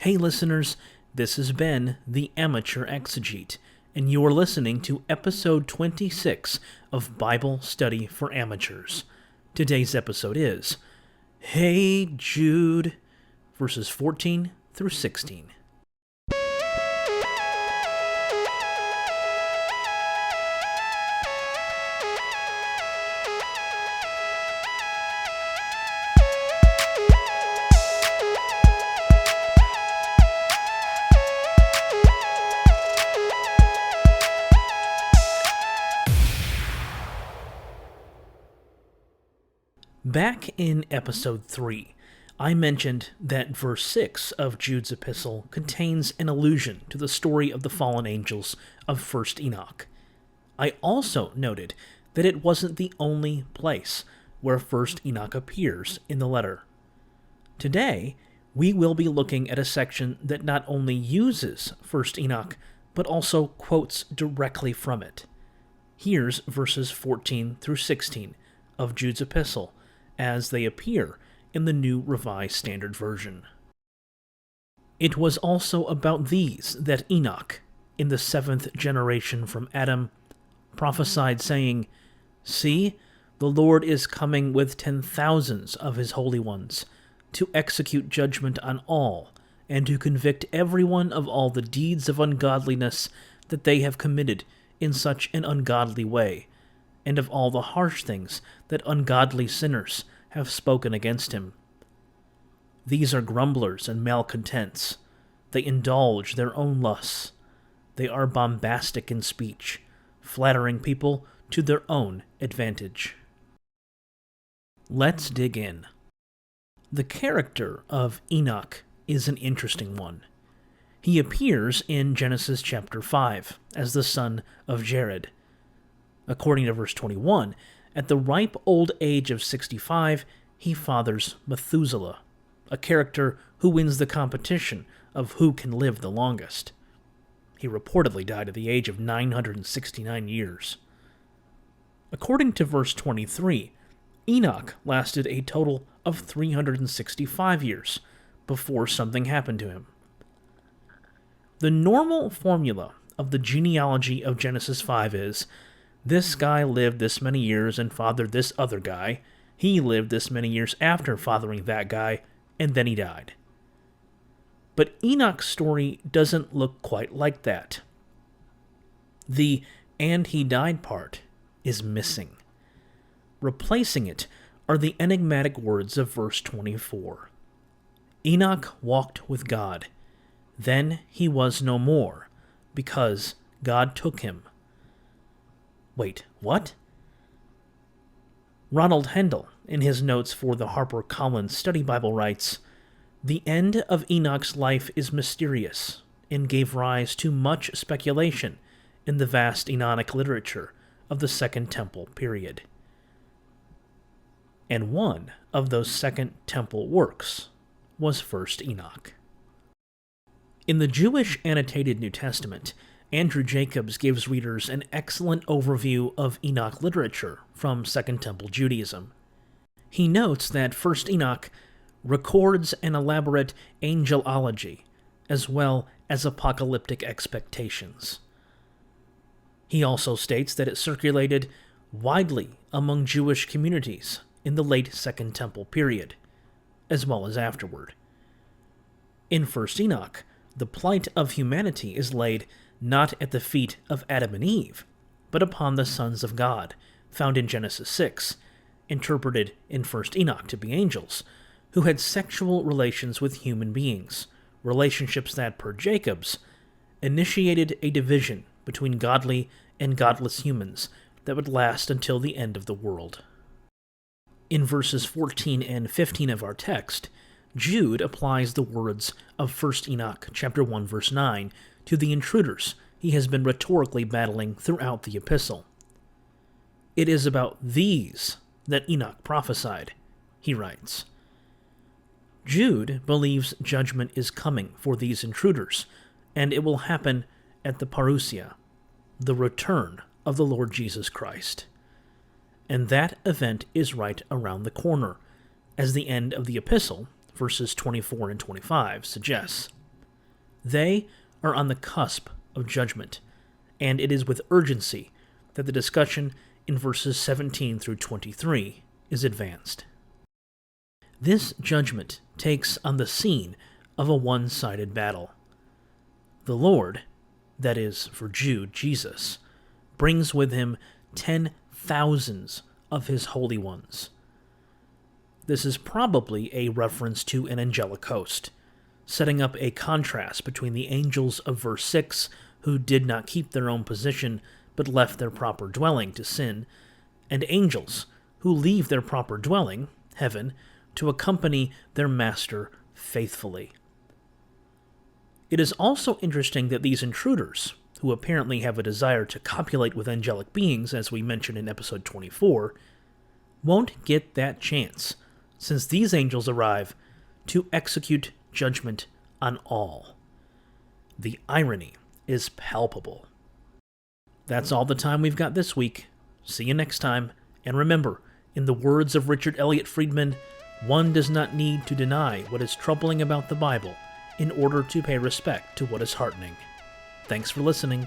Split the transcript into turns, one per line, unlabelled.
Hey listeners, this has been the Amateur Exegete, and you are listening to episode 26 of Bible Study for Amateurs. Today's episode is Hey Jude, verses 14 through 16. Back in episode 3, I mentioned that verse 6 of Jude's epistle contains an allusion to the story of the fallen angels of 1st Enoch. I also noted that it wasn't the only place where 1st Enoch appears in the letter. Today, we will be looking at a section that not only uses 1st Enoch, but also quotes directly from it. Here's verses 14 through 16 of Jude's epistle, as they appear in the New Revised Standard Version. It was also about these that Enoch, in the 7th generation from Adam, prophesied, saying, See, the Lord is coming with 10,000s of his holy ones, to execute judgment on all, and to convict everyone of all the deeds of ungodliness that they have committed in such an ungodly way, and of all the harsh things that ungodly sinners have spoken against him. These are grumblers and malcontents. They indulge their own lusts. They are bombastic in speech, flattering people to their own advantage. Let's dig in. The character of Enoch is an interesting one. He appears in Genesis chapter 5 as the son of Jared. According to verse 21, at the ripe old age of 65, he fathers Methuselah, a character who wins the competition of who can live the longest. He reportedly died at the age of 969 years. According to verse 23, Enoch lasted a total of 365 years before something happened to him. The normal formula of the genealogy of Genesis 5 is, this guy lived this many years and fathered this other guy. He lived this many years after fathering that guy, and then he died. But Enoch's story doesn't look quite like that. The "and he died" part is missing. Replacing it are the enigmatic words of verse 24. Enoch walked with God. Then he was no more, because God took him. Wait, what? Ronald Hendel, in his notes for the HarperCollins Study Bible, writes, The end of Enoch's life is mysterious and gave rise to much speculation in the vast Enochic literature of the Second Temple period. And one of those Second Temple works was 1st Enoch. In the Jewish annotated New Testament, Andrew Jacobs gives readers an excellent overview of Enoch literature from Second Temple Judaism. He notes that 1st Enoch records an elaborate angelology, as well as apocalyptic expectations. He also states that it circulated widely among Jewish communities in the late Second Temple period, as well as afterward. In 1st Enoch, the plight of humanity is laid not at the feet of Adam and Eve, but upon the sons of God, found in Genesis 6, interpreted in 1st Enoch to be angels, who had sexual relations with human beings, relationships that, per Jacobs, initiated a division between godly and godless humans that would last until the end of the world. In verses 14 and 15 of our text, Jude applies the words of 1st Enoch chapter 1 verse 9 to the intruders he has been rhetorically battling throughout the epistle. It is about these that Enoch prophesied, he writes. Jude believes judgment is coming for these intruders, and it will happen at the parousia, the return of the Lord Jesus Christ. And that event is right around the corner, as the end of the epistle, verses 24 and 25, suggests. They are on the cusp of judgment, and it is with urgency that the discussion in verses 17 through 23 is advanced. This judgment takes on the scene of a one-sided battle. The Lord, that is, for Jude, Jesus, brings with him 10,000s of his holy ones. This is probably a reference to an angelic host, setting up a contrast between the angels of verse 6, who did not keep their own position but left their proper dwelling to sin, and angels who leave their proper dwelling, heaven, to accompany their master faithfully. It is also interesting that these intruders, who apparently have a desire to copulate with angelic beings, as we mentioned in episode 24, won't get that chance, since these angels arrive to execute judgment on all. The irony is palpable. That's all the time we've got this week. See you next time, and remember, in the words of Richard Elliott Friedman, one does not need to deny what is troubling about the Bible in order to pay respect to what is heartening. Thanks for listening.